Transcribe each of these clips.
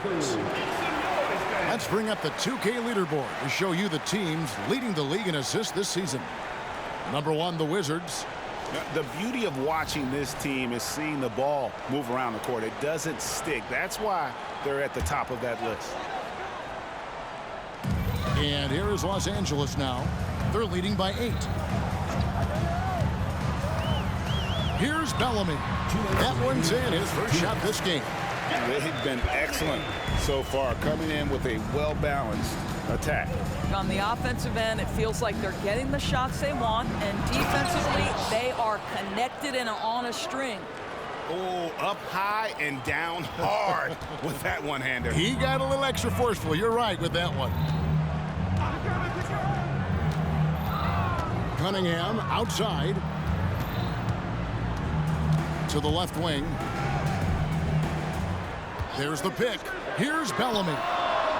Wizards. Let's bring up the 2K leaderboard to show you the teams leading the league in assists this season. Number 1, the Wizards. The beauty of watching this team is seeing the ball move around the court. It doesn't stick. That's why they're at the top of that list. And here is Los Angeles now. They're leading by 8. Here's Bellamy. That one's in, his first shot this game. They've been excellent so far, coming in with a well-balanced attack. On the offensive end, it feels like they're getting the shots they want, and defensively, they are connected and on a string. Oh, up high and down hard with that one-hander. He got a little extra forceful. You're right with that one. Cunningham outside to the left wing. There's the pick. Here's Bellamy.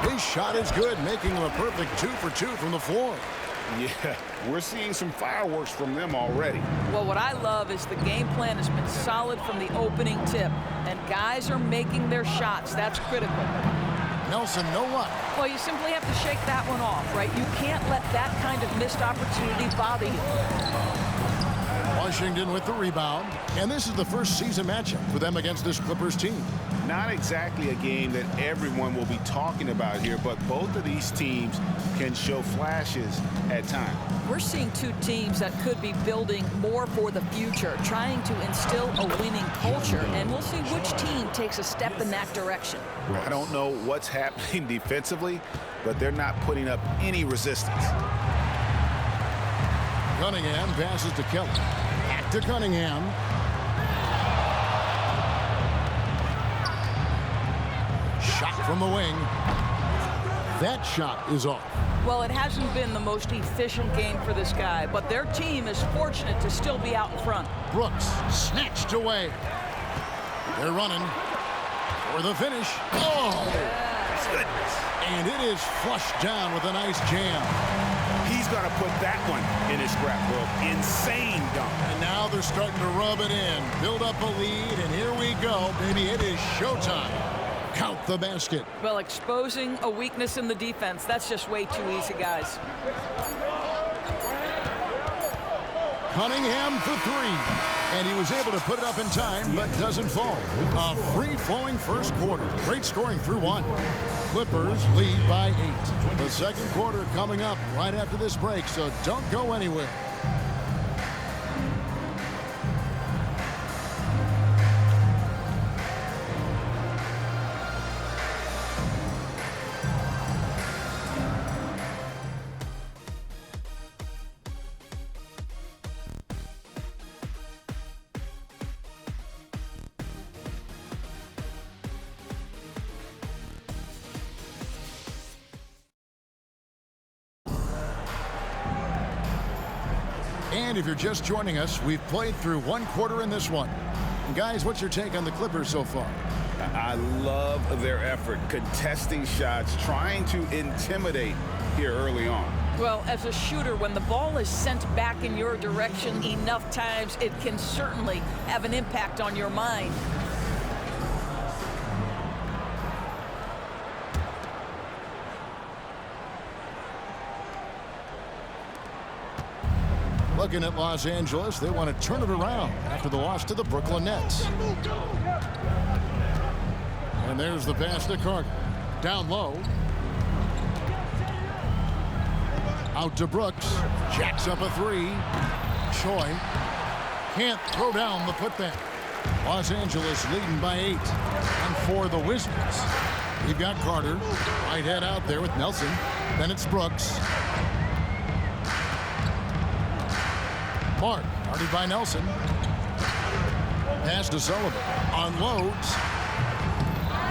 His shot is good, making him a perfect 2 for 2 from the floor. Yeah, we're seeing some fireworks from them already. Well, what I love is the game plan has been solid from the opening tip, and guys are making their shots. That's critical. Nelson, no luck. Well, you simply have to shake that one off, right? You can't let that kind of missed opportunity bother you. Washington with the rebound, and this is the first season matchup for them against this Clippers team. Not exactly a game that everyone will be talking about here, but both of these teams can show flashes at times. We're seeing two teams that could be building more for the future, trying to instill a winning culture, and we'll see which team takes a step in that direction. I don't know what's happening defensively, but they're not putting up any resistance. Cunningham passes to Kelly. Back to Cunningham. Shot from the wing. That shot is off. Well, it hasn't been the most efficient game for this guy, but their team is fortunate to still be out in front. Brooks snatched away. They're running for the finish. Oh! Goodness. And it is flushed down with a nice jam. He's going to put that one in his scrapbook. Insane dunk. And now they're starting to rub it in. Build up a lead, and here we go, baby. It is showtime. Count the basket. Well, exposing a weakness in the defense, that's just way too easy, guys. Cunningham for 3. And he was able to put it up in time, but doesn't fall. A free-flowing first quarter. Great scoring through 1. Clippers lead by 8. The second quarter coming up right after this break, so don't go anywhere. And if you're just joining us, we've played through 1 quarter in this one. And guys, what's your take on the Clippers so far? I love their effort, contesting shots, trying to intimidate here early on. Well, as a shooter, when the ball is sent back in your direction enough times, it can certainly have an impact on your mind. Looking at Los Angeles, they want to turn it around after the loss to the Brooklyn Nets. And there's the pass to Carter. Down low. Out to Brooks. Jacks up a 3. Choi can't throw down the putback. Los Angeles leading by 8. And for the Wizards, we've got Carter. Right head out there with Nelson. Then it's Brooks. Mark, guarded by Nelson. Pass to Sullivan. Unloads.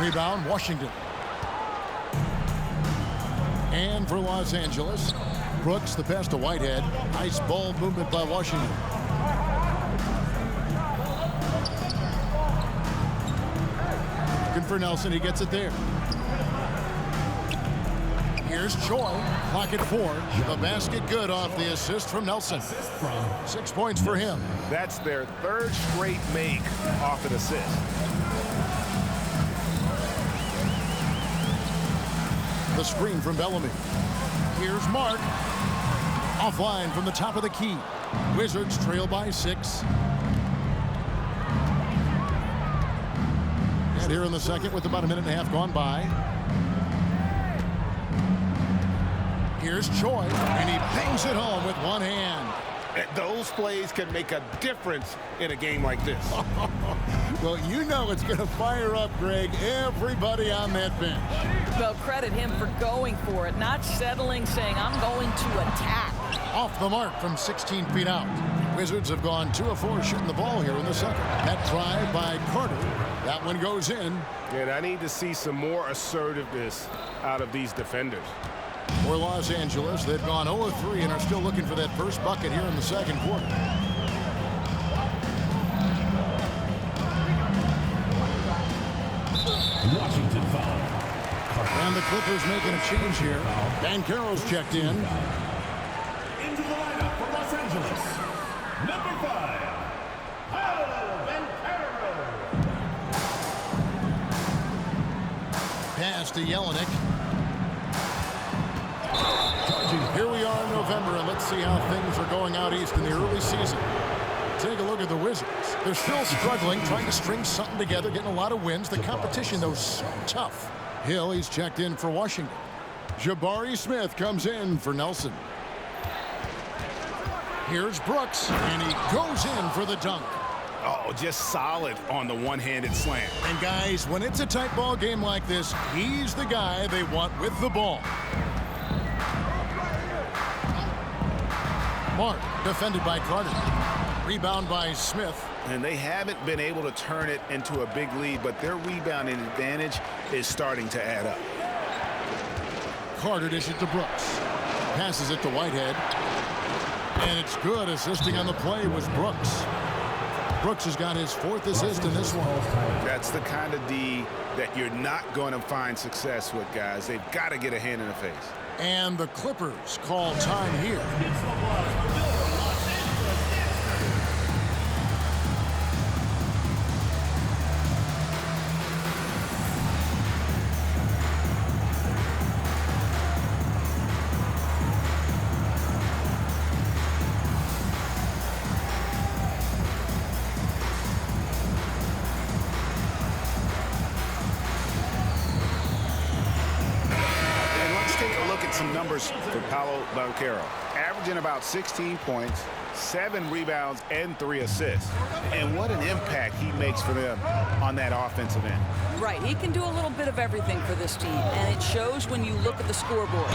Rebound, Washington. And for Los Angeles, Brooks, the pass to Whitehead. Nice ball movement by Washington. Looking for Nelson, he gets it there. Here's Choi, clock at 4. The basket good off the assist from Nelson. 6 points for him. That's their 3rd straight make off an assist. The screen from Bellamy. Here's Mark. Offline from the top of the key. Wizards trail by 6. And here in the second with about a minute and a half gone by. Here's Choi, and he bangs it home with one hand. Those plays can make a difference in a game like this. Well, you know it's going to fire up, Greg, everybody on that bench. Well, credit him for going for it, not settling, saying, I'm going to attack. Off the mark from 16 feet out. Wizards have gone 2 of 4 shooting the ball here in the second. That drive by Carter. That one goes in. And I need to see some more assertiveness out of these defenders. For Los Angeles, they've gone 0 of 3 and are still looking for that first bucket here in the second quarter. Washington foul. And the Clippers making a change here. Banchero's checked in. Into the lineup for Los Angeles. Number 5, Paolo Banchero. Pass to Jelinek. Here we are in November, and let's see how things are going out east in the early season. Take a look at the Wizards. They're still struggling, trying to string something together, getting a lot of wins. The competition, though, so tough. Hill, he's checked in for Washington. Jabari Smith comes in for Nelson. Here's Brooks, and he goes in for the dunk. Oh, just solid on the one-handed slam. And guys, when it's a tight ball game like this, he's the guy they want with the ball. Mark, defended by Carter. Rebound by Smith. And they haven't been able to turn it into a big lead, but their rebounding advantage is starting to add up. Carter dishes to Brooks. Passes it to Whitehead. And it's good. Assisting on the play was Brooks. Brooks has got his 4th assist in this one. That's the kind of D that you're not going to find success with, guys. They've got to get a hand in the face. And the Clippers call time here. For Paolo Banchero, averaging about 16 points, 7 rebounds, and 3 assists. And what an impact he makes for them on that offensive end. Right, he can do a little bit of everything for this team, and it shows when you look at the scoreboard.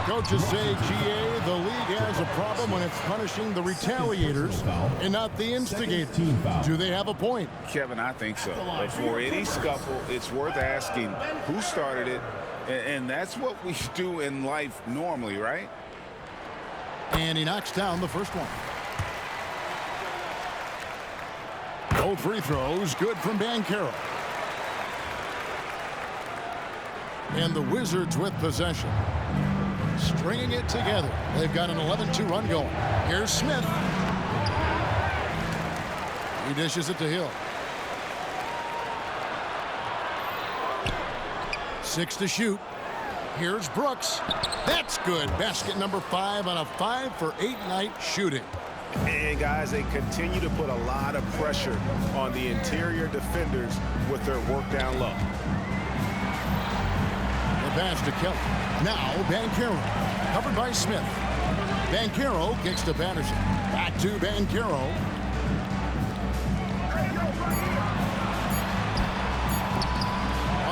Coaches say, GA, the league has a problem when it's punishing the retaliators and not the instigators. Do they have a point? Kevin, I think so. But for any scuffle, it's worth asking who started it. And that's what we do in life normally, right? And he knocks down the first one. Both free throws, good from Banchero. And the Wizards with possession. Stringing it together. They've got an 11-2 run going. Here's Smith. He dishes it to Hill. 6 to shoot. Here's Brooks. That's good. Basket number 5 on a 5-for-8 night shooting. And guys, they continue to put a lot of pressure on the interior defenders with their work down low. The pass to Kelly. Now Banchero. Covered by Smith. Banchero kicks to Patterson. Back to Banchero.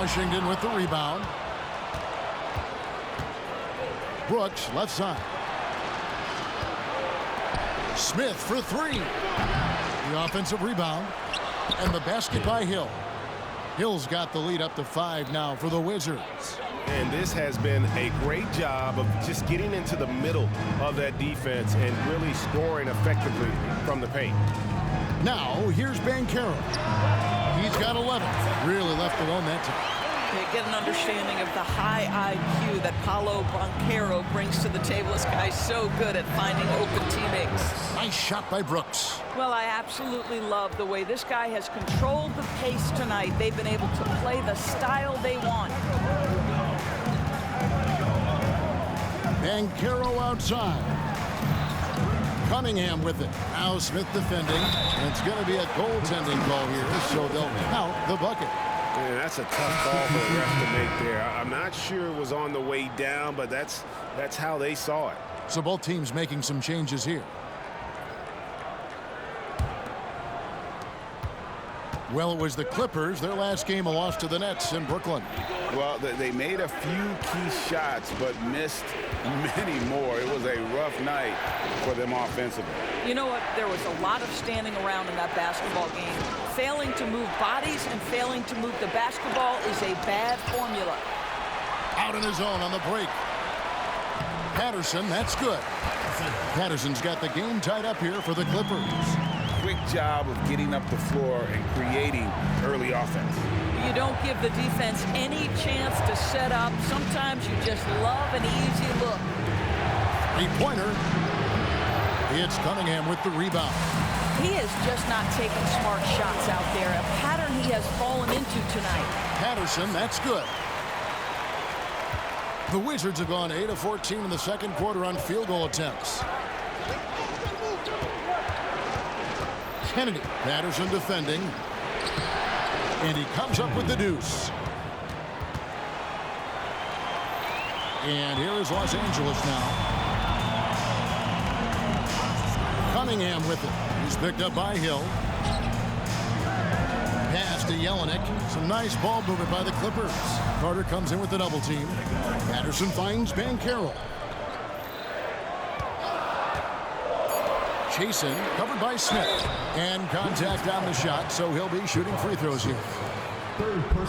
Washington with the rebound. Brooks, left side. Smith for 3. The offensive rebound. And the basket by Hill. Hill's got the lead up to 5 now for the Wizards. And this has been a great job of just getting into the middle of that defense and really scoring effectively from the paint. Now, here's Banchero. He's got 11. Really left alone that time. You get an understanding of the high IQ that Paolo Banchero brings to the table. This guy's so good at finding open teammates. Nice shot by Brooks. Well, I absolutely love the way this guy has controlled the pace tonight. They've been able to play the style they want. Banchero outside. Cunningham with it. Now Smith defending. And it's going to be a goaltending call here, so they'll count the bucket. Man, that's a tough call for the ref to make there. I'm not sure it was on the way down, but that's how they saw it. So both teams making some changes here. Well, it was the Clippers. Their last game, a loss to the Nets in Brooklyn. Well, they made a few key shots, but missed many more. It was a rough night for them offensively. You know what? There was a lot of standing around in that basketball game. Failing to move bodies and failing to move the basketball is a bad formula. Out in his own on the break. Patterson, that's good. Patterson's got the game tied up here for the Clippers. Quick job of getting up the floor and creating early offense. You don't give the defense any chance to set up. Sometimes you just love an easy look. Three-pointer. It's Cunningham with the rebound. He is just not taking smart shots out there, a pattern he has fallen into tonight. Patterson, that's good. The Wizards have gone 8 of 14 in the second quarter on field goal attempts. Kennedy, Patterson defending. And he comes up with the deuce. And here is Los Angeles now. Cunningham with it. He's picked up by Hill. Pass to Jelinek. Some nice ball movement by the Clippers. Carter comes in with the double team. Patterson finds Banchero. Chasen covered by Smith. And contact on the shot, so he'll be shooting free throws here.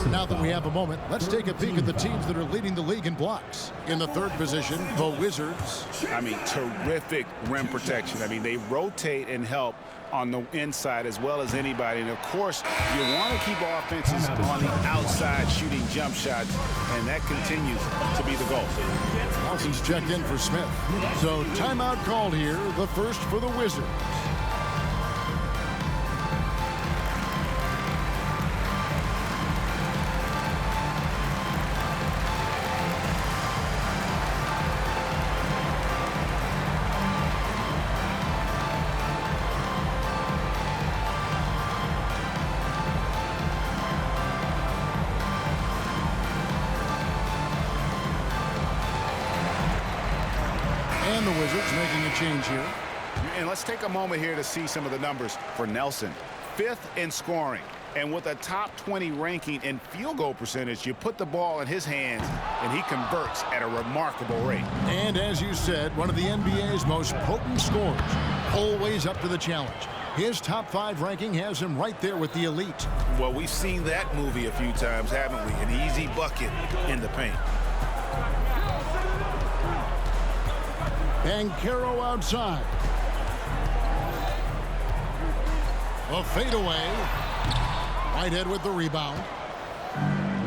Now that we have a moment, let's take a peek at the teams that are leading the league in blocks. In the third position, the Wizards. I mean, terrific rim protection. I mean, they rotate and help on the inside as well as anybody. And, of course, you want to keep offenses on the outside shooting jump shots, and that continues to be the goal. Nelson's checked in for Smith. So timeout called here, the first for the Wizards. And the Wizards making a change here. And let's take a moment here to see some of the numbers for Nelson. 5th in scoring. And with a top 20 ranking in field goal percentage, you put the ball in his hands, and he converts at a remarkable rate. And as you said, one of the NBA's most potent scorers. Always up to the challenge. His top 5 ranking has him right there with the elite. Well, we've seen that movie a few times, haven't we? An easy bucket in the paint. Banchero outside. A fadeaway. Whitehead with the rebound.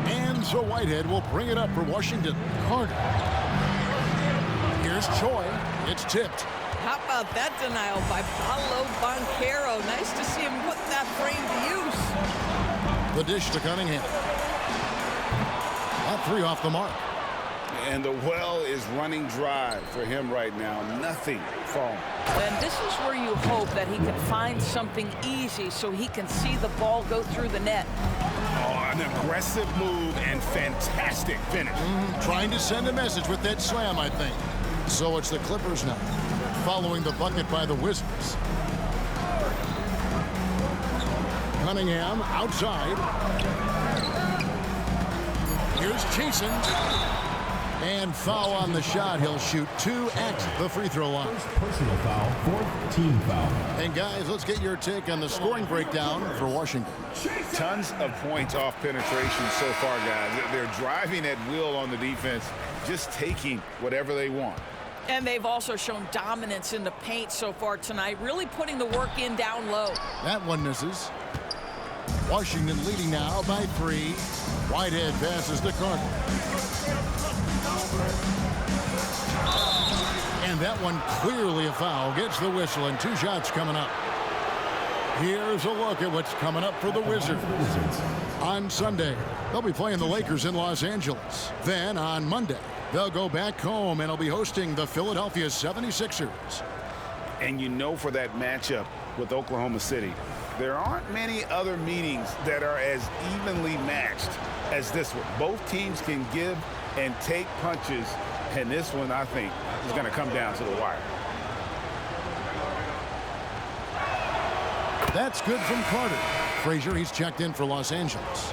And so Whitehead will bring it up for Washington. Carter. Here's Choi. It's tipped. How about that denial by Paolo Banchero? Nice to see him put that frame to use. The dish to Cunningham. That 3 off the mark. And the well is running dry for him right now. Nothing falling. And this is where you hope that he can find something easy so he can see the ball go through the net. Oh, an aggressive move and fantastic finish. Trying to send a message with that slam, I think. So it's the Clippers now, following the bucket by the Wizards. Cunningham outside. Here's Chasen. And foul on the shot. He'll shoot 2 at the free throw line. First personal foul, 4th team foul. And guys, let's get your take on the scoring breakdown for Washington. Tons of points off penetration so far, guys. They're driving at will on the defense, just taking whatever they want. And they've also shown dominance in the paint so far tonight, really putting the work in down low. That one misses. Washington leading now by 3. Whitehead passes to Carter. And that one clearly a foul. Gets the whistle and 2 shots coming up. Here's a look at what's coming up for the Wizards. On Sunday, they'll be playing the Lakers in Los Angeles. Then on Monday, They'll go back home and will be hosting the Philadelphia 76ers. And you know, for that matchup with Oklahoma City, there aren't many other meetings that are as evenly matched as this one. Both teams can give and take punches, and this one, I think, is going to come down to the wire. That's good from Carter. Frazier, he's checked in for Los Angeles.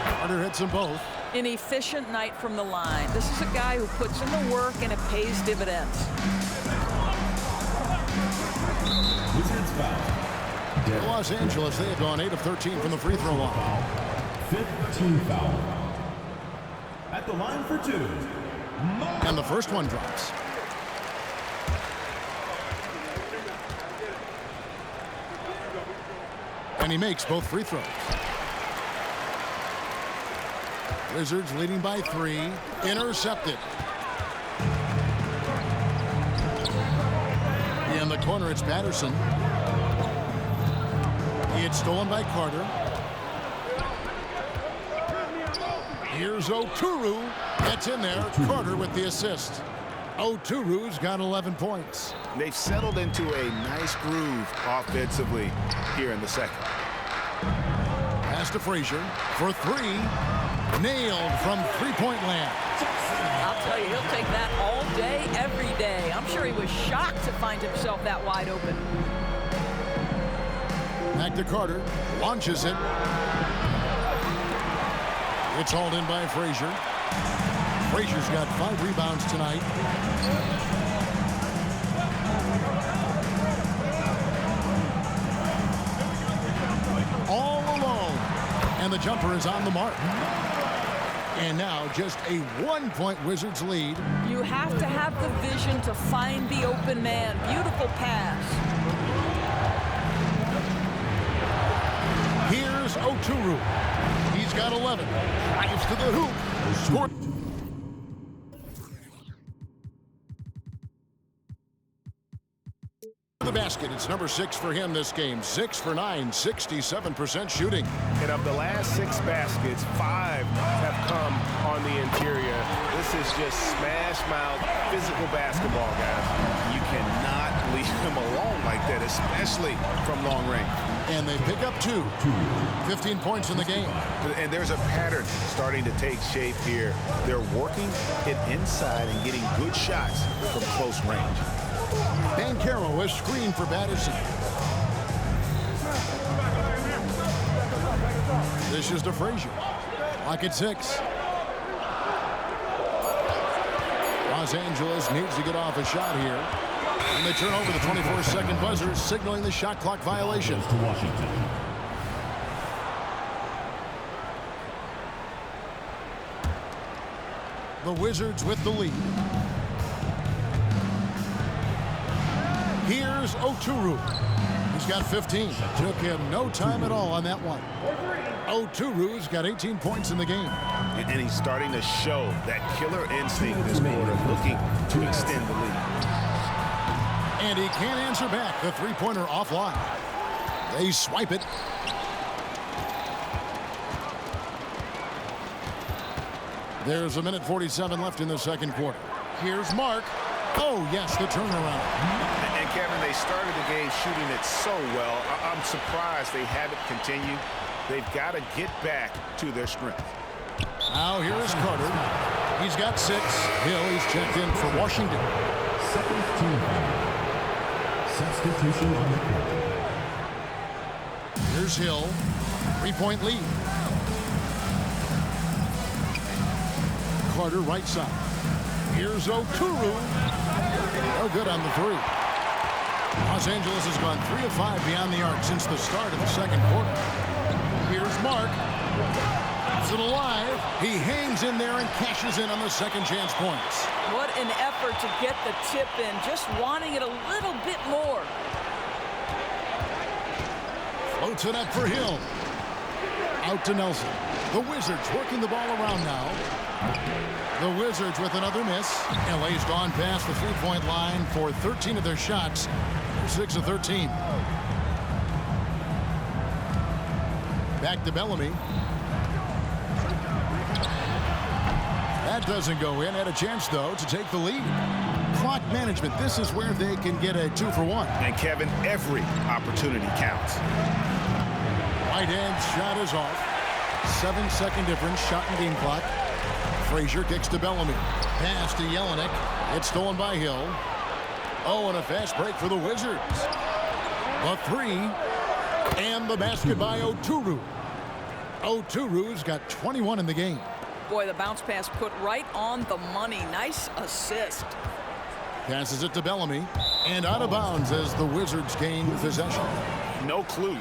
Carter hits them both. An efficient night from the line. This is a guy who puts in the work and it pays dividends. Wizards foul. For Los Angeles, they have gone 8 of 13 from the free throw line. 15 foul. At the line for 2. And the first one drops. And he makes both free throws. Wizards leading by 3. Intercepted. In the corner, it's Patterson. It's stolen by Carter. Here's Oturu. Gets in there. Carter with the assist. Oturu's got 11 points. They've settled into a nice groove offensively here in the second. Pass to Frazier for 3. Nailed from three-point land. I'll tell you, he'll take that all day, every day. I'm sure he was shocked to find himself that wide open. Back to Carter. Launches it. It's hauled in by Frazier. Frazier's got 5 rebounds tonight. All alone. And the jumper is on the mark. And now just a 1-point Wizards lead. You have to have the vision to find the open man. Beautiful pass. Here's Oturu. He's got 11. Drives to the hoop. Score. The basket. It's number 6 for him this game. 6 for 9, 67% shooting. And of the last 6 baskets, 5 have come on the interior. This is just smash mouth physical basketball, guys. You cannot leave him alone like that, especially from long range. And they pick up 2. 15 points in the game. And there's a pattern starting to take shape here. They're working it inside and getting good shots from close range. Banchero is screened for Patterson. This is to Frazier. Clock at 6. Los Angeles needs to get off a shot here. And they turn over the 24-second buzzer, signaling the shot clock violation. To Washington. The Wizards with the lead. Here's Oturu. He's got 15. Took him no time at all on that one. Oturu's got 18 points in the game. And he's starting to show that killer instinct this quarter, looking to extend the lead. And he can't answer back. The three-pointer offline. They swipe it. There's 1:47 left in the second quarter. Here's Mark. Oh, yes, the turnaround. And Kevin, they started the game shooting it so well. I'm surprised they haven't continued. They've got to get back to their strength. Now here is Carter. He's got 6. Hill, he's checked in for Washington. Second team foul. Substitution on the court. Here's Hill. 3-point lead. Carter right side. Here's Oturu. No good on the 3. Los Angeles has gone 3 of 5 beyond the arc since the start of the second quarter. Here's Mark. Keeps it alive. He hangs in there and cashes in on the second chance points. What an effort to get the tip in, just wanting it a little bit more. Floats it up for Hill. Out to Nelson. The Wizards working the ball around now. The Wizards with another miss. LA's gone past the three-point line for 13 of their shots. 6 of 13. Back to Bellamy. That doesn't go in. Had a chance, though, to take the lead. Clock management. This is where they can get a 2-for-1. And, Kevin, every opportunity counts. Whitehead's shot is off. 7-second difference. Shot and game clock. Frazier kicks to Bellamy. Pass to Jelinek. It's stolen by Hill. Oh, and a fast break for the Wizards. A 3. And the basket by Oturu. Oturu's got 21 in the game. Boy, the bounce pass put right on the money. Nice assist. Passes it to Bellamy. And out of bounds as the Wizards gain possession. No clue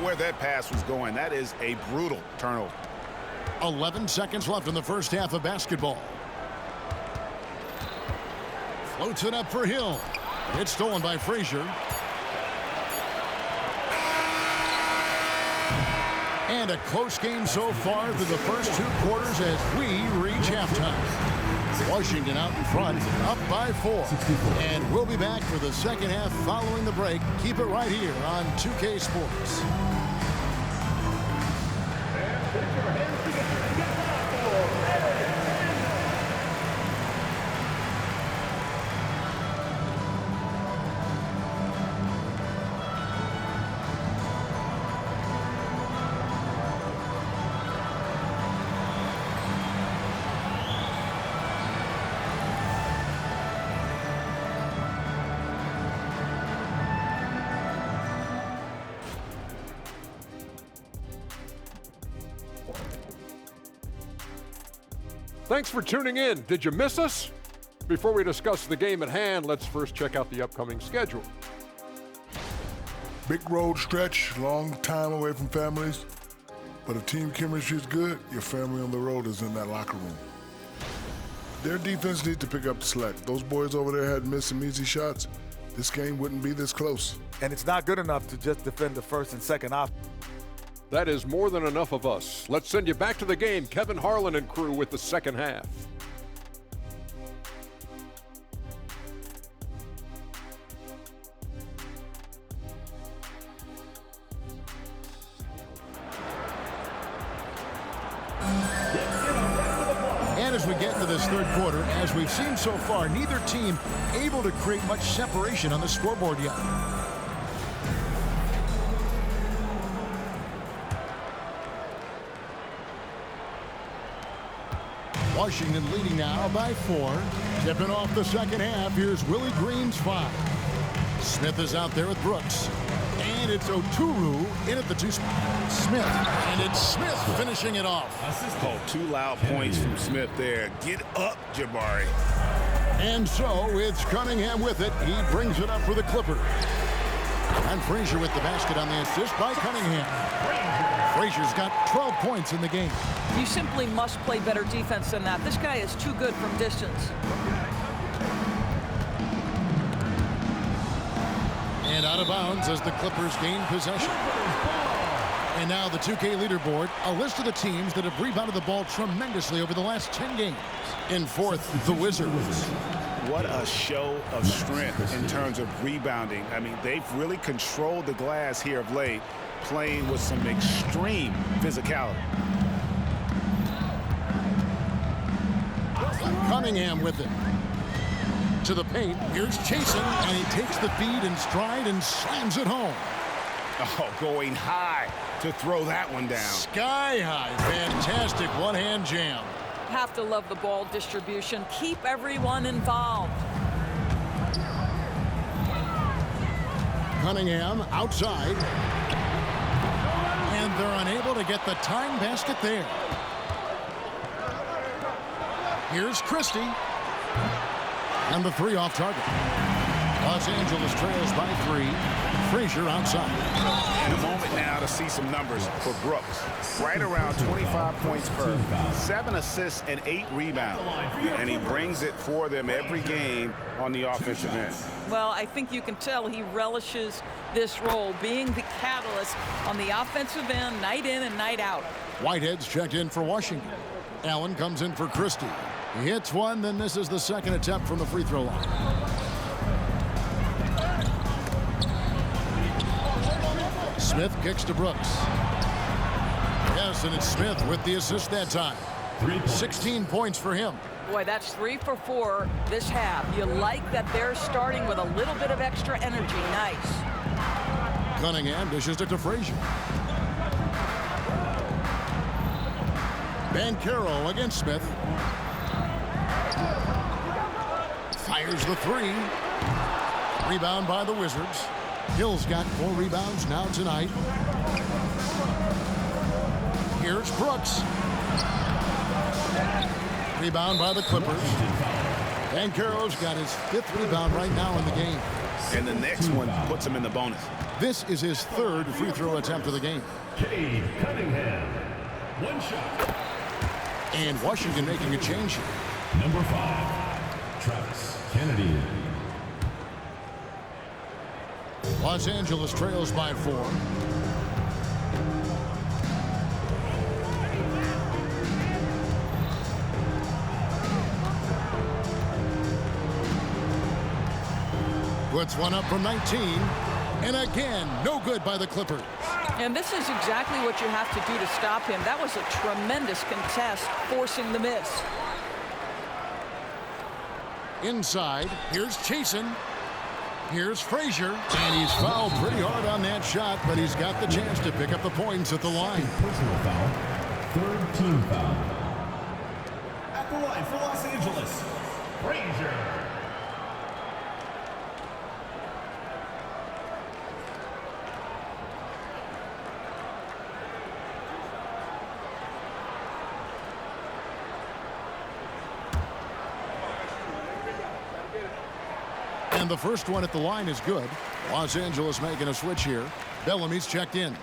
where that pass was going. That is a brutal turnover. 11 seconds left in the first half of basketball. Floats it up for Hill. It's stolen by Frazier. And a close game so far through the first 2 quarters as we reach halftime. Washington out in front, up by 4. And we'll be back for the second half following the break. Keep it right here on 2K Sports. Thanks for tuning in. Did you miss us? Before we discuss the game at hand, let's first check out the upcoming schedule. Big road stretch, long time away from families. But if team chemistry is good, your family on the road is in that locker room. Their defense needs to pick up the slack. Those boys over there had missed some easy shots. This game wouldn't be this close. And it's not good enough to just defend the first and second option. That is more than enough of us. Let's send you back to the game. Kevin Harlan and crew with the second half. And as we get into this third quarter, as we've seen so far, neither team able to create much separation on the scoreboard yet. Washington leading now by 4. Tipping off the second half. Here's Willie Green's 5. Smith is out there with Brooks. And it's Oturu in at the 2 spot. Smith. And it's Smith finishing it off. Oh, 2 loud points from Smith there. Get up, Jabari. And so it's Cunningham with it. He brings it up for the Clippers. And Frazier with the basket on the assist by Cunningham. Frazier's got 12 points in the game. You simply must play better defense than that. This guy is too good from distance. And out of bounds as the Clippers gain possession. And now the 2K leaderboard, a list of the teams that have rebounded the ball tremendously over the last 10 games. In fourth, the Wizards. What a show of strength in terms of rebounding. I mean, they've really controlled the glass here of late, playing with some extreme physicality. Cunningham with it. To the paint. Here's Chasen, and he takes the feed in stride and slams it home. Oh, going high to throw that one down. Sky high. Fantastic one-hand jam. Have to love the ball distribution. Keep everyone involved. Cunningham outside. And they're unable to get the tying basket there. Here's Christie. And the 3 off target. Los Angeles trails by 3. Frazier outside. And a moment now to see some numbers for Brooks. Right around 25 points per, 7 assists and 8 rebounds. And he brings it for them every game on the offensive end. Well, I think you can tell he relishes this role, being the catalyst on the offensive end, night in and night out. Whitehead's checked in for Washington. Allen comes in for Christie. He hits one, then misses the second attempt from the free throw line. Smith kicks to Brooks. Yes, and it's Smith with the assist that time. 3 points. 16 points for him. Boy, that's 3 for 4 this half. You like that they're starting with a little bit of extra energy. Nice. Cunningham dishes it to Frazier. Banchero against Smith. Fires the 3. Rebound by the Wizards. Hill's got 4 rebounds now tonight. Here's Brooks. Rebound by the Clippers. Banchero's got his 5th rebound right now in the game. And the next one puts him in the bonus. This is his 3rd free throw attempt of the game. Cade Cunningham. 1 shot. And Washington making a change here. Number 5, Travis Kennedy. Los Angeles trails by 4. Puts one up from 19. And again, no good by the Clippers. And this is exactly what you have to do to stop him. That was a tremendous contest, forcing the miss. Inside, here's Chasen. Here's Frazier. And he's fouled pretty hard on that shot, but he's got the chance to pick up the points at the line. Personal foul. 3rd team foul. At the line for Los Angeles, Frazier. And the first one at the line is good. Los Angeles making a switch here. Bellamy's checked in.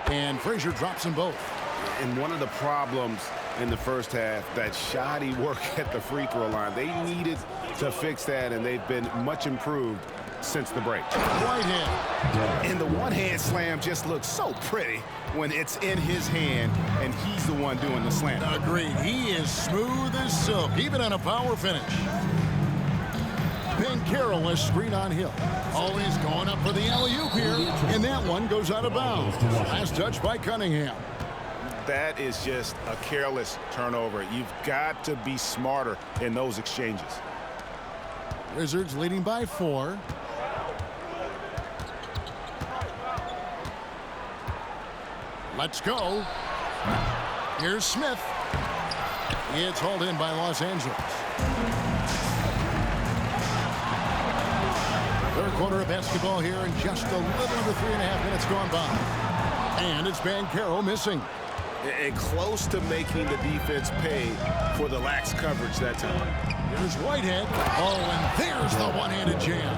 And Frazier drops them both. And one of the problems in the first half, that shoddy work at the free throw line. They needed to fix that, and they've been much improved since the break. Whitehead. And the one-hand slam just looks so pretty when it's in his hand, and he's the one doing the slam. Agreed. He is smooth as silk, even on a power finish. Banchero is screen on Hill. Always going up for the alley-oop here. And that one goes out of bounds. Last touch by Cunningham. That is just a careless turnover. You've got to be smarter in those exchanges. Wizards leading by 4. Let's go. Here's Smith. It's hauled in by Los Angeles. Third quarter of basketball here, and just a little under 3.5 minutes gone by. And it's Banchero missing. And close to making the defense pay for the lax coverage that time. Here's Whitehead. Oh, and there's the one-handed jam.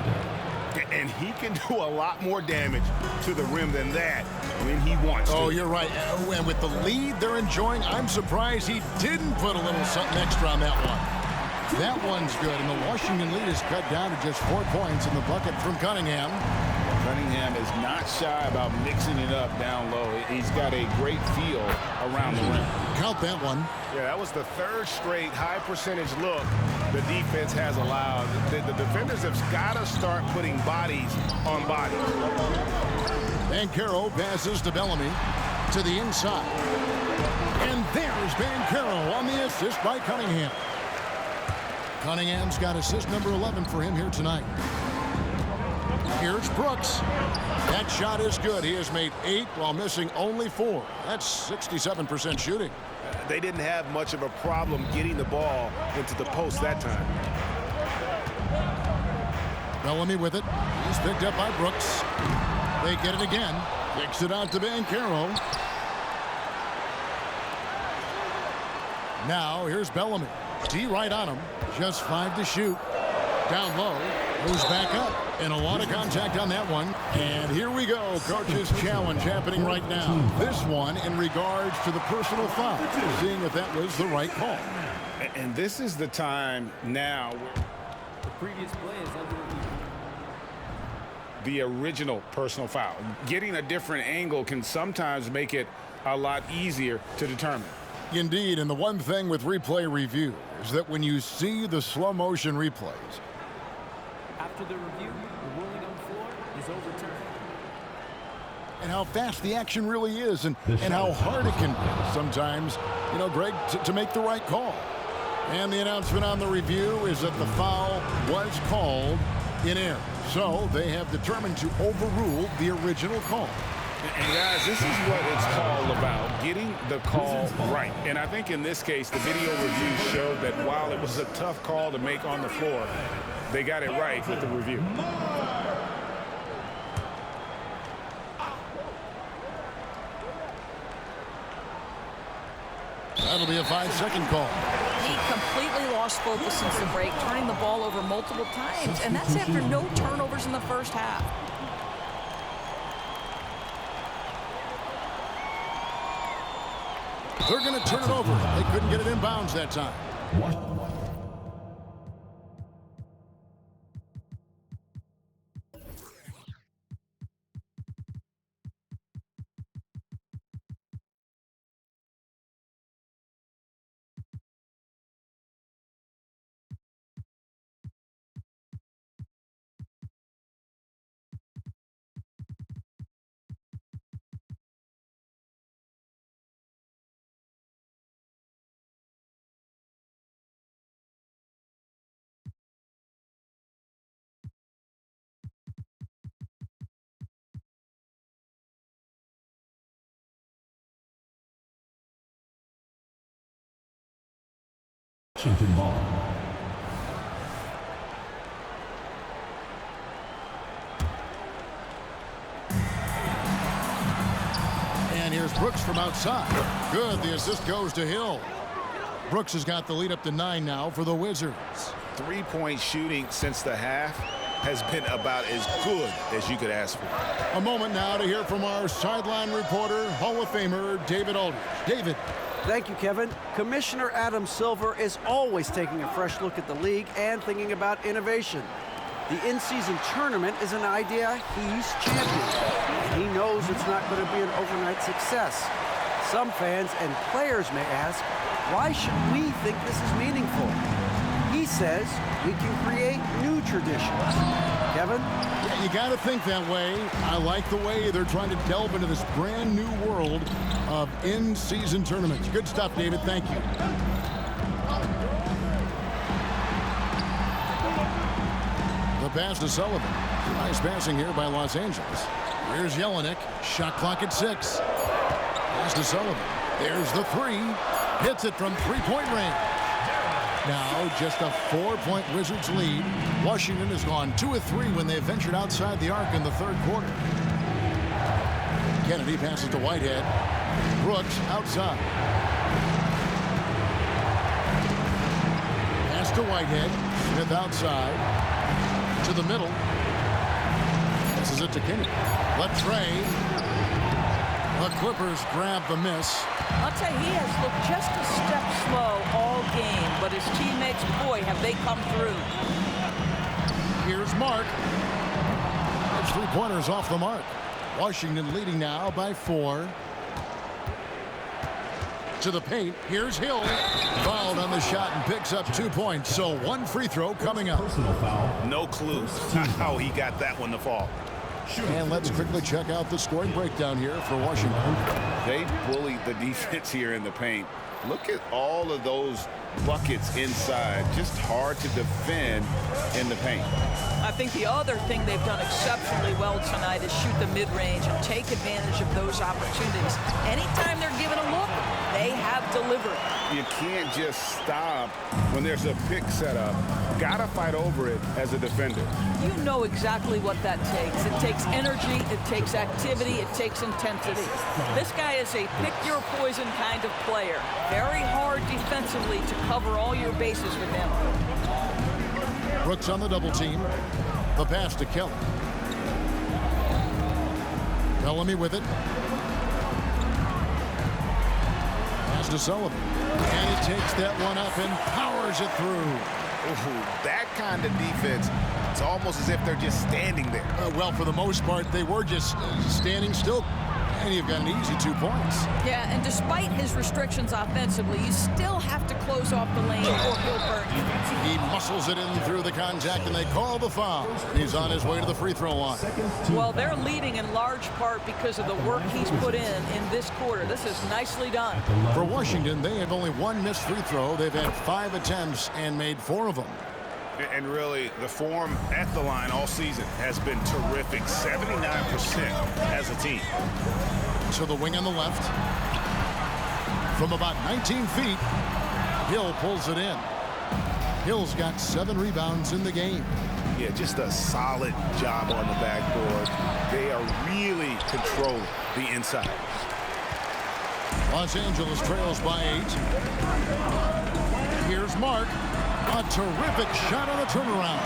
And he can do a lot more damage to the rim than that when he wants to. Oh, you're right. And with the lead they're enjoying, I'm surprised he didn't put a little something extra on that one. That one's good, and the Washington lead is cut down to just 4 points in the bucket from Cunningham. Cunningham is not shy about mixing it up down low. He's got a great feel around the rim. Count that one. Yeah, that was the 3rd straight high percentage look the defense has allowed. The defenders have got to start putting bodies on bodies. Banchero passes to Bellamy to the inside. And there's Banchero on the assist by Cunningham. Cunningham's got assist number 11 for him here tonight. Here's Brooks. That shot is good. He has made 8 while missing only 4. That's 67% shooting. They didn't have much of a problem getting the ball into the post that time. Bellamy with it. He's picked up by Brooks. They get it again. Kicks it out to Banchero. Now here's Bellamy. D right on him. Just 5 to shoot. Down low. Moves back up. And a lot of contact on that one. And here we go. Coach's challenge happening right now. This one in regards to the personal foul. Seeing if that was the right call. And this is the time now where the previous play is under review. The original personal foul. Getting a different angle can sometimes make it a lot easier to determine. Indeed, and the one thing with replay review is that when you see the slow motion replays, after the review, the ruling on the floor is overturned. and how fast the action really is and how hard it can be sometimes, you know, Greg, to make the right call. And the announcement on the review is that the foul was called in error. So they have determined to overrule the original call. And guys, this is what it's all about, getting the call right. And I think in this case, the video review showed that while it was a tough call to make on the floor, they got it right with the review. That'll be a 5-second call. He completely lost focus since the break, turning the ball over multiple times, and that's after no turnovers in the first half. They're going to turn it over. They couldn't get it in bounds that time. Washington ball. And here's Brooks from outside. Good. The assist goes to Hill. Brooks has got the lead up to 9 now for the Wizards. Three-point shooting since the half has been about as good as you could ask for. A moment now to hear from our sideline reporter, Hall of Famer David Aldridge. David. Thank you, Kevin. Commissioner Adam Silver is always taking a fresh look at the league and thinking about innovation. The in-season tournament is an idea he's championed. He knows it's not going to be an overnight success. Some fans and players may ask, why should we think this is meaningful? He says we can create new traditions. Kevin? Yeah, you got to think that way. I like the way they're trying to delve into this brand new world of in-season tournaments. Good stuff, David. Thank you. The pass to Sullivan. Nice passing here by Los Angeles. Here's Jelinek. Shot clock at 6. Pass to Sullivan. There's the 3. Hits it from three-point range. Now just a 4-point Wizards lead. Washington has gone 2 of 3 when they ventured outside the arc in the third quarter. Kennedy passes to Whitehead. Brooks outside. Pass to Whitehead. Smith outside. To the middle. Passes it to Kennedy. Letray. The Clippers grab the miss. I'll tell you, he has looked just a step slow all game, but his teammates, boy, have they come through. Here's Mark. That's 3-pointers off the mark. Washington leading now by 4. To the paint. Here's Hill. Fouled on the shot and picks up 2 points. So 1 free throw coming up. Personal foul. No clue how he got that one to fall. And let's quickly check out the scoring breakdown here for Washington. They bullied the defense here in the paint. Look at all of those buckets inside. Just hard to defend in the paint. I think the other thing they've done exceptionally well tonight is shoot the mid-range and take advantage of those opportunities. Anytime they're given a look, they have delivered. You can't just stop when there's a pick set up. Gotta fight over it as a defender. You know exactly what that takes. It takes energy, it takes activity, it takes intensity. This guy is a pick-your-poison kind of player. Very hard defensively to cover all your bases with him. Brooks on the double team. The pass to Kelly. Bellamy with it. Pass to Sullivan. And he takes that one up and powers it through. Ooh, that kind of defense, it's almost as if they're just standing there. Well, for the most part, they were just standing still. And you've got an easy 2 points. Yeah, and despite his restrictions offensively, you still have to close off the lane or he'll burn you. He muscles it in through the contact, and they call the foul. He's on his way to the free throw line. Well, they're leading in large part because of the work he's put in this quarter. This is nicely done. For Washington, they have only one missed free throw. They've had 5 attempts and made 4 of them. And really, the form at the line all season has been terrific. 79% as a team. To the wing on the left. From about 19 feet, Hill pulls it in. Hill's got 7 rebounds in the game. Yeah, just a solid job on the backboard. They are really controlling the inside. Los Angeles trails by 8. Here's Mark. A terrific shot on the turnaround.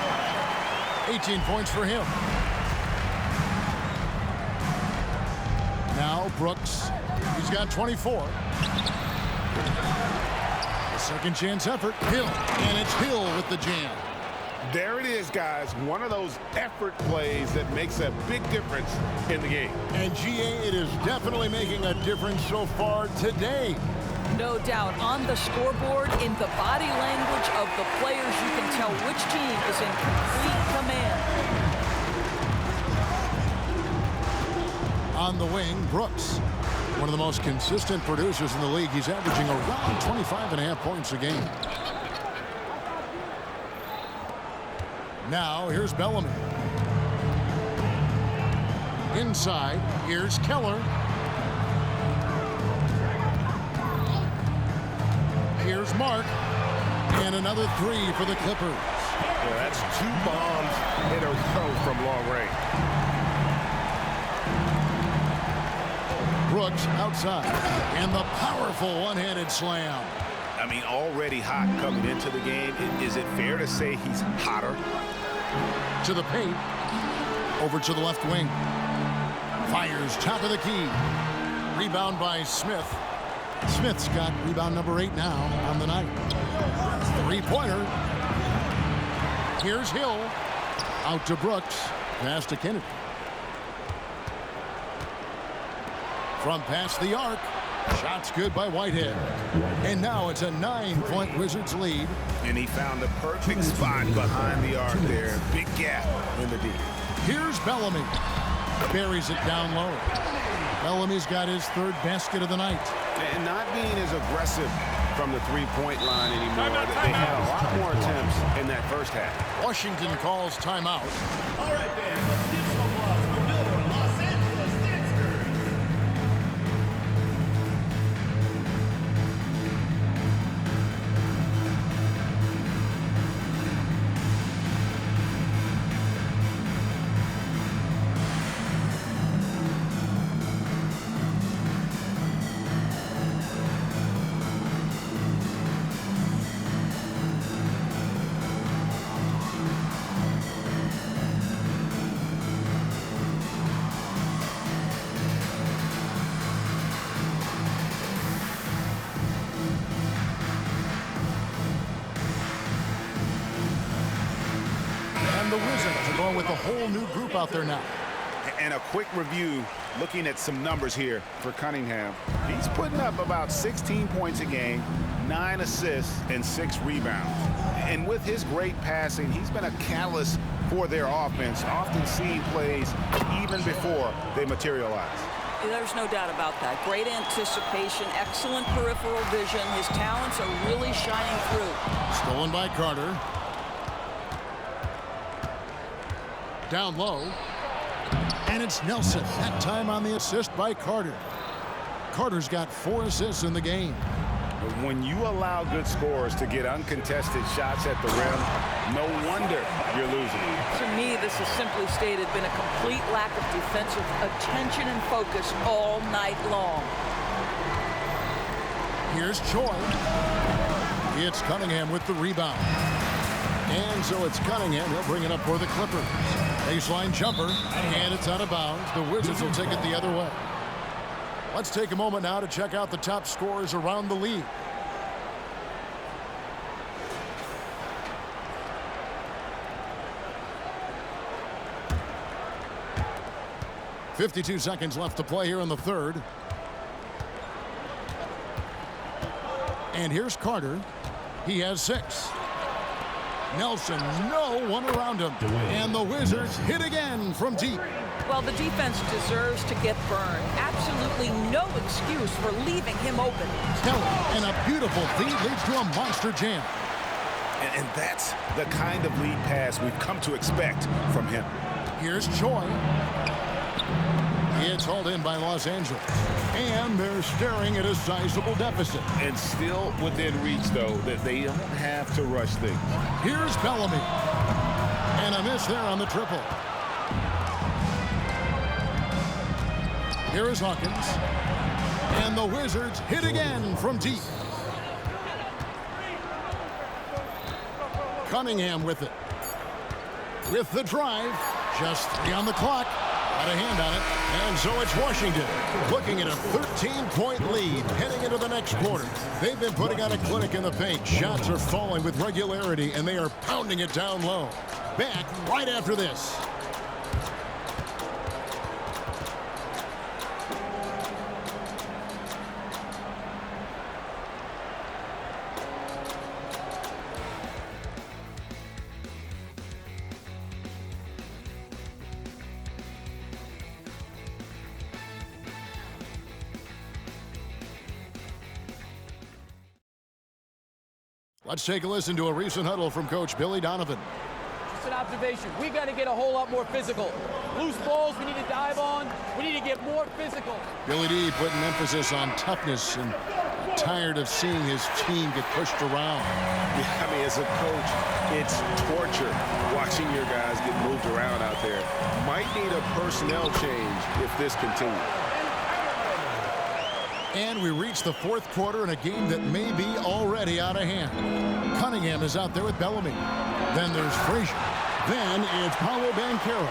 18 points for him. Now Brooks. He's got 24. The second chance effort. Hill. And it's Hill with the jam. There it is, guys. One of those effort plays that makes a big difference in the game. And GA, it is definitely making a difference so far today. No doubt. On the scoreboard, in the body language of the players, you can tell which team is in complete command. On the wing, Brooks. One of the most consistent producers in the league. He's averaging around 25.5 points a game. Now, here's Bellamy. Inside, here's Keller. Here's Mark. And another 3 for the Clippers. Yeah, that's 2 bombs in a row from long range. Brooks outside. And the powerful one-handed slam. I mean, already hot coming into the game. Is it fair to say he's hotter? To the paint. Over to the left wing. Fires top of the key. Rebound by Smith. Smith's got rebound number 8 now on the night. 3-pointer. Here's Hill. Out to Brooks. Pass to Kennedy. From past the arc. Shot's good by Whitehead. And now it's a 9-point Wizards lead. And he found the perfect spot behind the arc there. Big gap in the D. Here's Bellamy. Buries it down low. Bellamy's got his 3rd basket of the night. And not being as aggressive from the 3-point line anymore. They had a lot more attempts in that first half. Washington calls timeout. All right, fans. Additional applause for Miller, Los Angeles Sixers. The Wizards are going with a whole new group out there now. And a quick review, looking at some numbers here for Cunningham. He's putting up about 16 points a game, 9 assists, and 6 rebounds. And with his great passing, he's been a catalyst for their offense, often seeing plays even before they materialize. There's no doubt about that. Great anticipation, excellent peripheral vision. His talents are really shining through. Stolen by Carter. Down low. And it's Nelson. That time on the assist by Carter. Carter's got 4 assists in the game. When you allow good scorers to get uncontested shots at the rim, no wonder you're losing. To me, this has simply stated been a complete lack of defensive attention and focus all night long. Here's Choi. It's Cunningham with the rebound. And so it's Cunningham. He'll bring it up for the Clippers. Baseline jumper, and it's out of bounds. The Wizards will take it the other way. Let's take a moment now to check out the top scorers around the league. 52 seconds left to play here in the third. And here's Carter. He has 6. Nelson, no one around him. And the Wizards hit again from deep. Well, the defense deserves to get burned. Absolutely no excuse for leaving him open. Kelly, and a beautiful feed leads to a monster jam. And that's the kind of lead pass we've come to expect from him. Here's Choi. It's hauled in by Los Angeles. And they're staring at a sizable deficit. And still within reach, though, that they don't have to rush things. Here's Bellamy. And a miss there on the triple. Here is Hawkins. And the Wizards hit again from deep. Cunningham with it. With the drive. Just 3 on the clock. Got a hand on it. And so it's Washington looking at a 13-point lead heading into the next quarter. They've been putting on a clinic in the paint. Shots are falling with regularity, and they are pounding it down low. Back right after this. Let's take a listen to a recent huddle from Coach Billy Donovan. Just an observation. We got to get a whole lot more physical. Loose balls we need to dive on. We need to get more physical. Billy D putting emphasis on toughness and tired of seeing his team get pushed around. Yeah, I mean, as a coach, it's torture watching your guys get moved around out there. Might need a personnel change if this continues. And we reach the fourth quarter in a game that may be already out of hand. Cunningham is out there with Bellamy. Then there's Frazier. Then it's Paolo Banchero.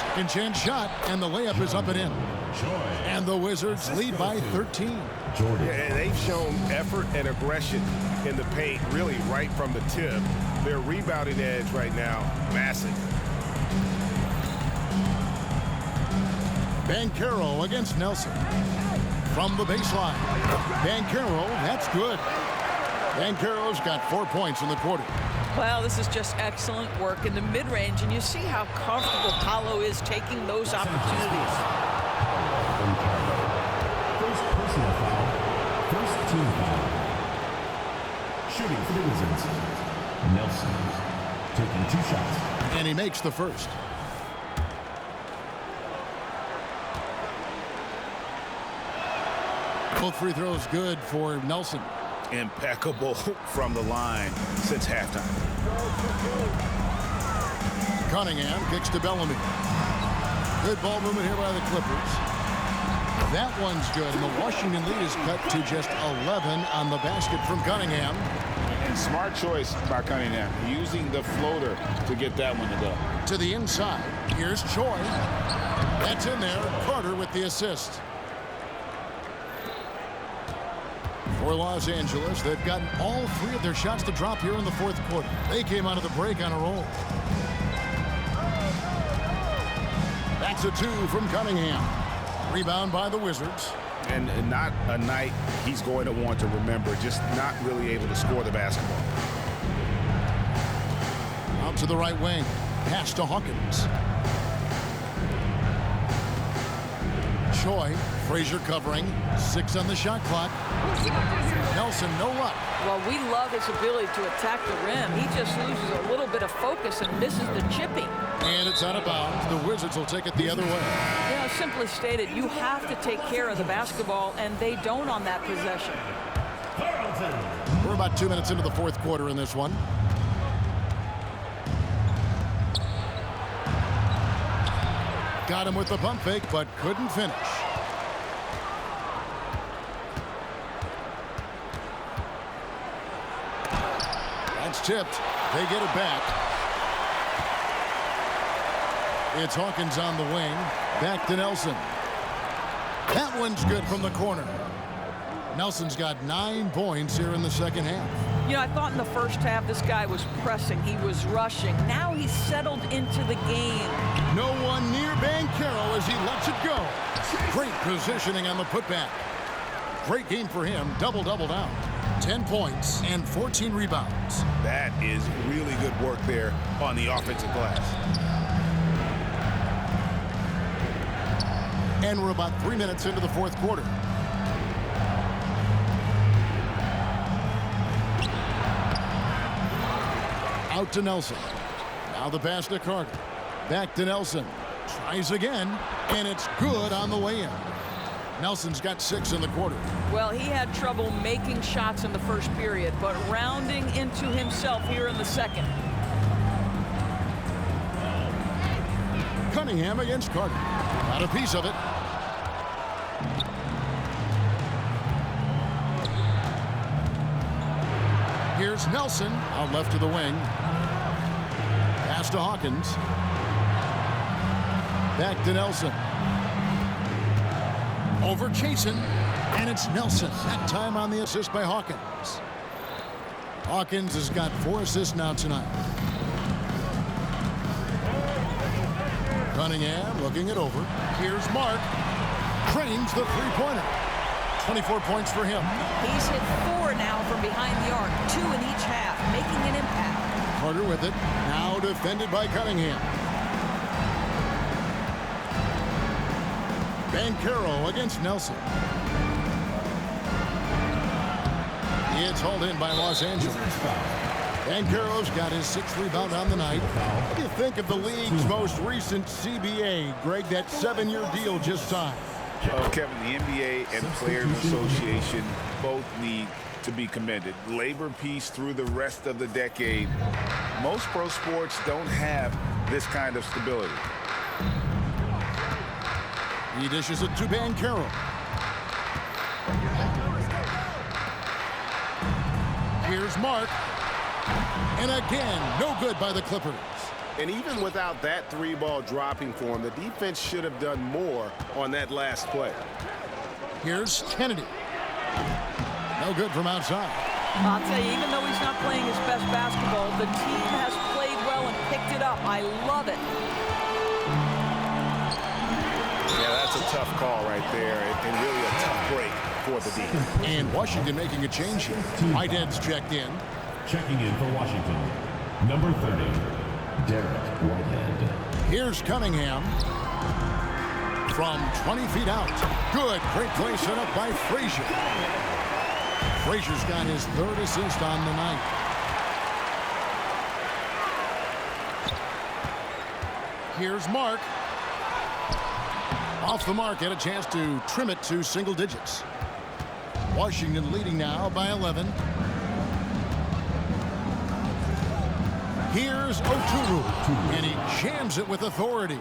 Second chance shot, and the layup is up and in. And the Wizards lead by 13. Yeah, they've shown effort and aggression in the paint, really right from the tip. Their rebounding edge right now, massive. Banchero against Nelson. From the baseline. Banchero, that's good. Banchero's got 4 points in the quarter. Well, this is just excellent work in the mid-range, and you see how comfortable Paolo is taking those opportunities. First personal foul. First team foul. Shooting for the Wizards. Nelson taking 2 shots. And he makes the first. Both free throws good for Nelson. Impeccable from the line since halftime. Cunningham kicks to Bellamy. Good ball movement here by the Clippers. That one's good, and the Washington lead is cut to just 11 on the basket from Cunningham. And smart choice by Cunningham, using the floater to get that one to go. To the inside, here's Choi. That's in there. Carter with the assist. For Los Angeles, they've gotten all 3 of their shots to drop here in the fourth quarter. They came out of the break on a roll. That's a 2 from Cunningham. Rebound by the Wizards. And not a night he's going to want to remember, just not really able to score the basketball. Out to the right wing. Pass to Hawkins. Choi, Frazier covering. 6 on the shot clock. Nelson, no luck. Well, we love his ability to attack the rim. He just loses a little bit of focus and misses the chipping. And it's out of bounds. The Wizards will take it the other way. You know, simply stated, you have to take care of the basketball, and they don't on that possession. We're about 2 minutes into the fourth quarter in this one. Got him with the pump fake, but couldn't finish. That's tipped. They get it back. It's Hawkins on the wing. Back to Nelson. That one's good from the corner. Nelson's got 9 points here in the second half. You know, I thought in the first half this guy was pressing. He was rushing. Now he's settled into the game. No one near Banchero as he lets it go. Great positioning on the putback. Great game for him. Double-double down. 10 points and 14 rebounds. That is really good work there on the offensive glass. And we're about 3 minutes into the fourth quarter. Out to Nelson. Now the pass to Carter. Back to Nelson. Tries again, and it's good on the way in. Nelson's got 6 in the quarter. Well, he had trouble making shots in the first period, but rounding into himself here in the second. Cunningham against Carter. Got a piece of it. Here's Nelson out left to the wing. Pass to Hawkins. Back to Nelson. Over Chasen, and it's Nelson. That time on the assist by Hawkins. Hawkins has got 4 assists now tonight. Cunningham looking it over. Here's Mark. Trains the three-pointer. 24 points for him. He's hit 4 now from behind the arc, 2 in each half, making an impact. Carter with it. Now defended by Cunningham. Banchero against Nelson. It's hauled in by Los Angeles. Banchero's got his 6th rebound on the night. What do you think of the league's most recent CBA, Greg, that 7-year deal just signed? Well, Kevin, the NBA and Players Association both need to be commended. Labor peace through the rest of the decade. Most pro sports don't have this kind of stability. He dishes it to Banchero. Here's Mark. And again, no good by the Clippers. And even without that 3-ball dropping for him, the defense should have done more on that last play. Here's Kennedy. No good from outside. I'll tell you, even though he's not playing his best basketball, the team has played well and picked it up. I love it. Yeah, that's a tough call right there, and really a tough break for the defense. And Washington making a change here. Whitehead's checked in. Checking in for Washington, number 30, Derek Whitehead. Here's Cunningham from 20 feet out. Good, great play set up by Frazier. Frazier's got his 3rd assist on the night. Here's Mark. Off the mark, had a chance to trim it to single digits. Washington leading now by 11. Here's Oturu, and he jams it with authority.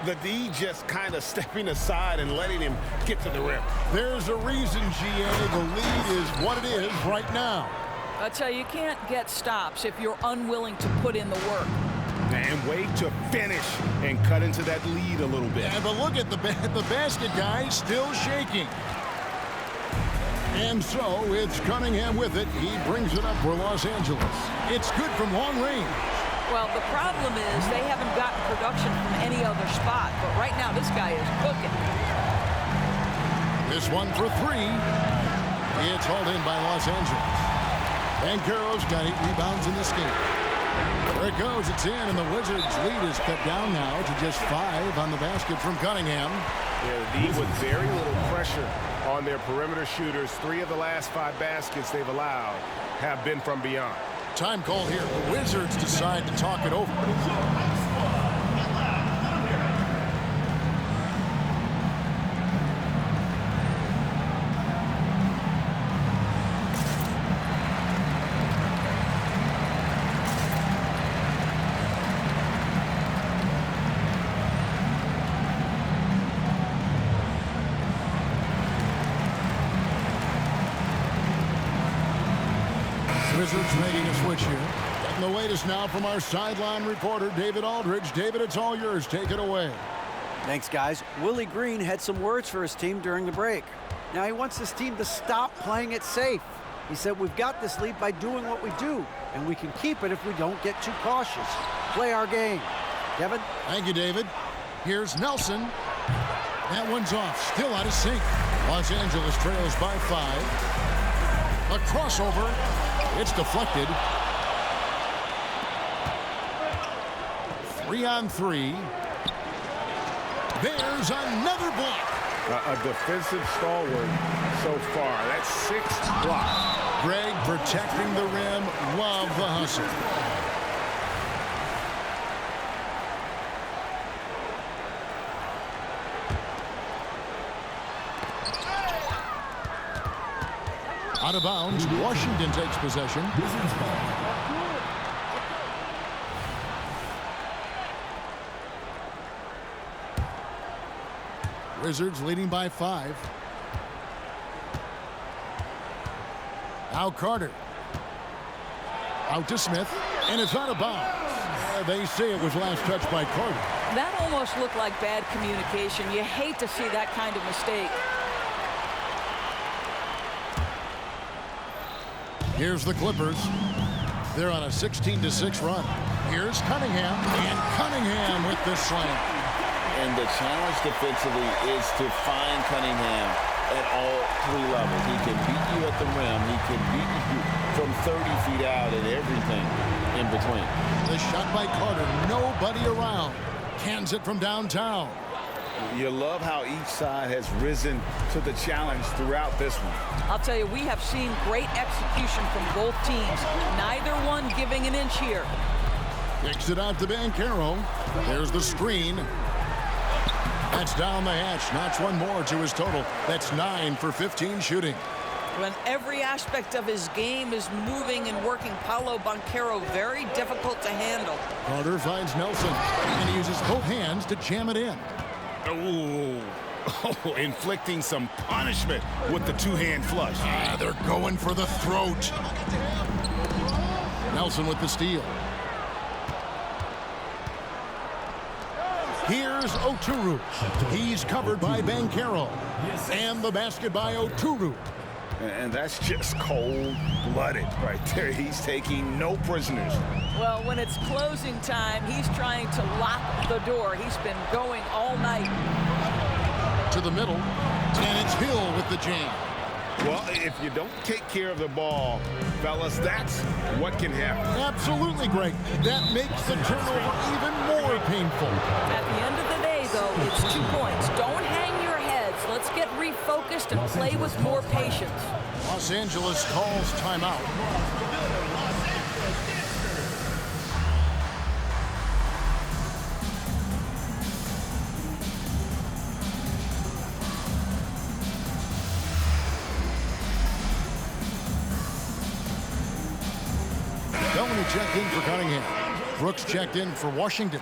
The D just kind of stepping aside and letting him get to the rim. There's a reason, GA, the lead is what it is right now. I tell you, you can't get stops if you're unwilling to put in the work. And wait to finish and cut into that lead a little bit. Yeah, but look at the basket, guys, still shaking. And so it's Cunningham with it. He brings it up for Los Angeles. It's good from long range. Well, the problem is they haven't gotten production from any other spot, but right now this guy is cooking. This one for 3. It's hauled in by Los Angeles. Banchero's got 8 rebounds in this game. There it goes, it's in, and the Wizards' lead is cut down now to just 5 on the basket from Cunningham. Yeah, the D with very little pressure on their perimeter shooters. 3 of the last 5 baskets they've allowed have been from beyond. Time call here. The Wizards decide to talk it over. Wizards making a switch here. Getting the latest now from our sideline reporter, David Aldridge. David, it's all yours. Take it away. Thanks, guys. Willie Green had some words for his team during the break. Now, he wants his team to stop playing it safe. He said, "We've got this lead by doing what we do, and we can keep it if we don't get too cautious. Play our game." Kevin? Thank you, David. Here's Nelson. That one's off, still out of sync. Los Angeles trails by 5. A crossover. It's deflected. 3-on-3. There's another block. A defensive stalwart so far. That's 6 blocks. Greg protecting the rim. Love the hustle. Out of bounds. Washington takes possession. Wizards leading by 5. Now Carter. Out to Smith, and it's out of bounds. They say it was last touched by Carter. That almost looked like bad communication. You hate to see that kind of mistake. Here's the Clippers. They're on a 16-6 run. Here's Cunningham, and Cunningham with the slam. And the challenge defensively is to find Cunningham at all 3 levels. He can beat you at the rim. He can beat you from 30 feet out and everything in between. The shot by Carter. Nobody around. Cans it from downtown. You love how each side has risen to the challenge throughout this one. I'll tell you, we have seen great execution from both teams. Neither one giving an inch here. Kicks it out to Banchero. There's the screen. That's down the hatch. Notch one more to his total. That's 9 for 15 shooting. When every aspect of his game is moving and working, Paolo Banchero very difficult to handle. Carter finds Nelson, and he uses both hands to jam it in. Oh, inflicting some punishment with the 2-hand flush. They're going for the throat. Nelson with the steal. Here's Oturu. He's covered by Banchero. And the basket by Oturu. And that's just cold-blooded right there. He's taking no prisoners. Well, when it's closing time, he's trying to lock the door. He's been going all night. To the middle, and it's Hill with the jam. Well, if you don't take care of the ball, fellas, that's what can happen. Absolutely, Greg. That makes the turnover even more painful. At the end of the day, though, it's 2 points. Don't hang your heads. Let's get refocused and play with more patience. Los Angeles calls timeout. Bellamy checked in for Cunningham. Brooks checked in for Washington.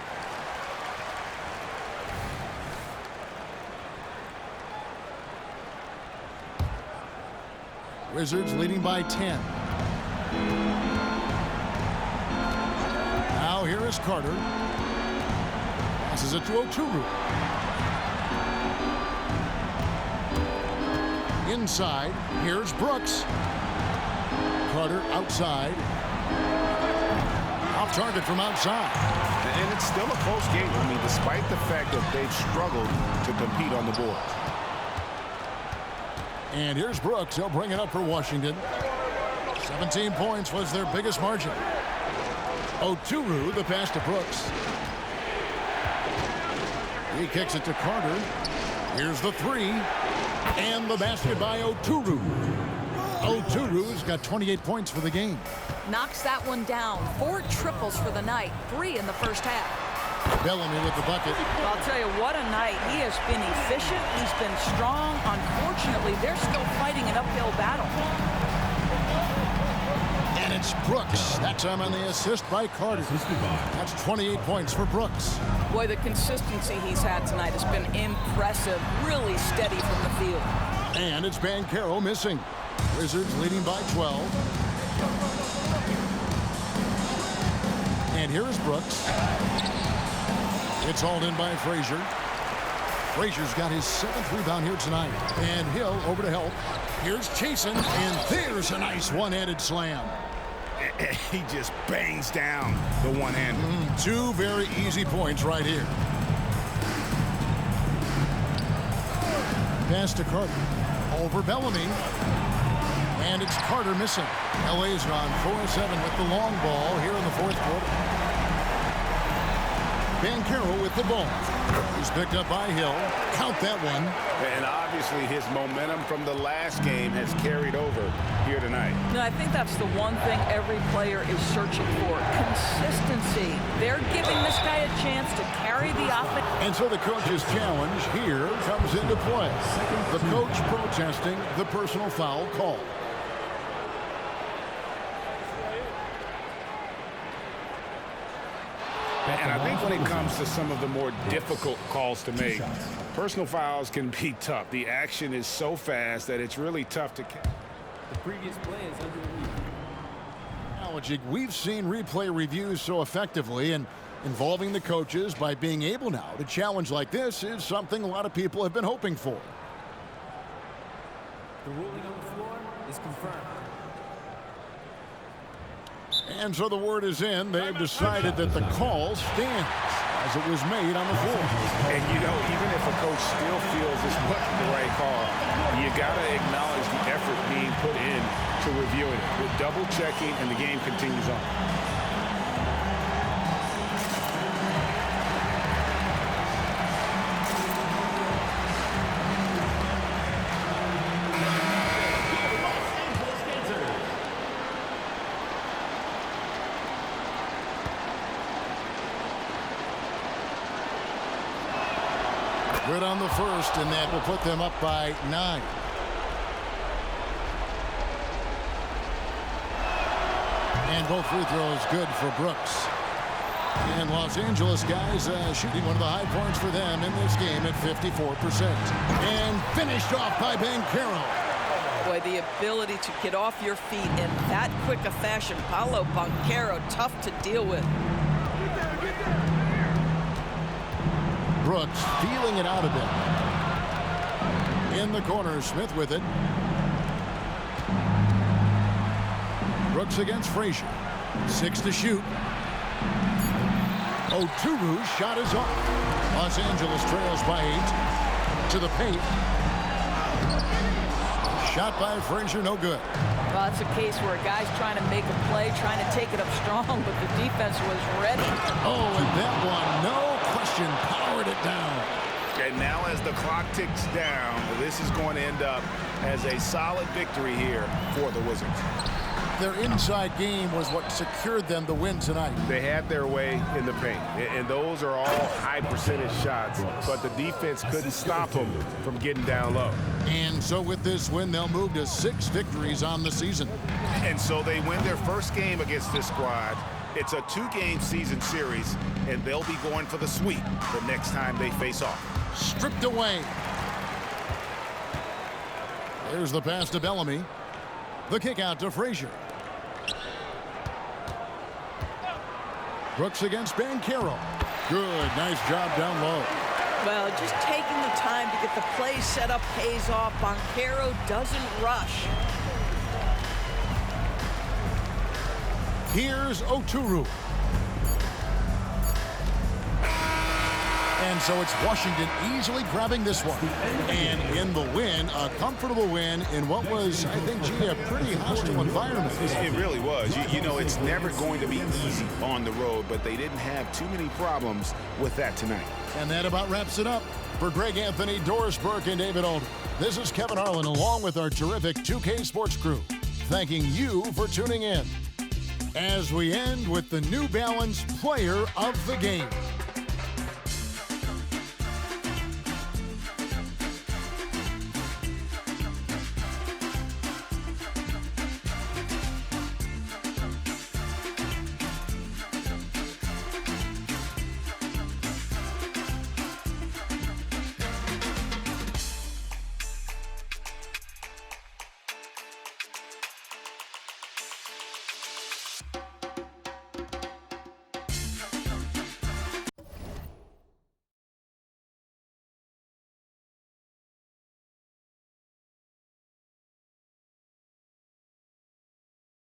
Wizards leading by 10. Now here is Carter. Passes it to Oturu. Inside, here's Brooks. Carter outside. Off target from outside. And it's still a close game. I mean, despite the fact that they've struggled to compete on the board. And here's Brooks. He'll bring it up for Washington. 17 points was their biggest margin. Oturu, the pass to Brooks. He kicks it to Carter. Here's the 3. And the basket by Oturu. Oturu's got 28 points for the game. Knocks that one down. 4 triples for the night. 3 in the first half. Bellamy with the bucket. I'll tell you, what a night. He has been efficient. He's been strong. Unfortunately, they're still fighting an uphill battle. And it's Brooks. That time on the assist by Carter. That's 28 points for Brooks. Boy, the consistency he's had tonight has been impressive. Really steady from the field. And it's Banchero missing. Wizards leading by 12. And here is Brooks. It's hauled in by Frazier. Frazier's got his 7th rebound here tonight. And Hill over to help. Here's Chasen, and there's a nice one-handed slam. He just bangs down the one-hander. 2 very easy points right here. Pass to Carter. Over Bellamy. And it's Carter missing. LA's gone 4-7 with the long ball here in the 4th quarter. Banchero with the ball. He's picked up by Hill. Count that one. And obviously his momentum from the last game has carried over here tonight. No, I think that's the one thing every player is searching for. Consistency. They're giving this guy a chance to carry the offense. And so the coach's challenge here comes into play. The coach protesting the personal foul call. And I think when it comes to some of the more difficult calls to make, personal fouls can be tough. The action is so fast that it's really tough to catch. The previous play is under review. We've seen replay reviews so effectively, and involving the coaches by being able now to challenge like this is something a lot of people have been hoping for. The ruling on the floor is confirmed. And so the word is in. They've decided that the call stands as it was made on the floor. And, you know, even if a coach still feels this wasn't the right call, you got to acknowledge the effort being put in to reviewing it. With double checking, and the game continues on. Good on the first, and that will put them up by 9. And both free throws good for Brooks. And Los Angeles guys shooting one of the high points for them in this game at 54%. And finished off by Banchero. Boy, the ability to get off your feet in that quick a fashion. Paolo Banchero, tough to deal with. Brooks feeling it out a bit. In the corner, Smith with it. Brooks against Frazier. 6 to shoot. Oturu's shot is off. Los Angeles trails by 8. To the paint. Shot by Frazier, no good. Well, it's a case where a guy's trying to make a play, trying to take it up strong, but the defense was ready. Oh, and that one, no question, powered it down. And now as the clock ticks down, this is going to end up as a solid victory here for the Wizards. Their inside game was what secured them the win tonight. They had their way in the paint, and those are all high percentage shots, but the defense couldn't stop them from getting down low. And so with this win, they'll move to 6 victories on the season. And so they win their first game against this squad. It's a 2-game season series, and they'll be going for the sweep the next time they face off. Stripped away. There's the pass to Bellamy. The kick out to Frazier. Brooks against Banchero. Good, nice job down low. Well, just taking the time to get the play set up pays off. Banchero doesn't rush. Here's Oturu. And so it's Washington easily grabbing this one. And in the win, a comfortable win in what was, I think, a pretty hostile environment. It really was. You know, it's never going to be easy on the road, but they didn't have too many problems with that tonight. And that about wraps it up. For Greg Anthony, Doris Burke, and David Olden, this is Kevin Harlan along with our terrific 2K Sports crew, thanking you for tuning in. As we end with the New Balance Player of the Game.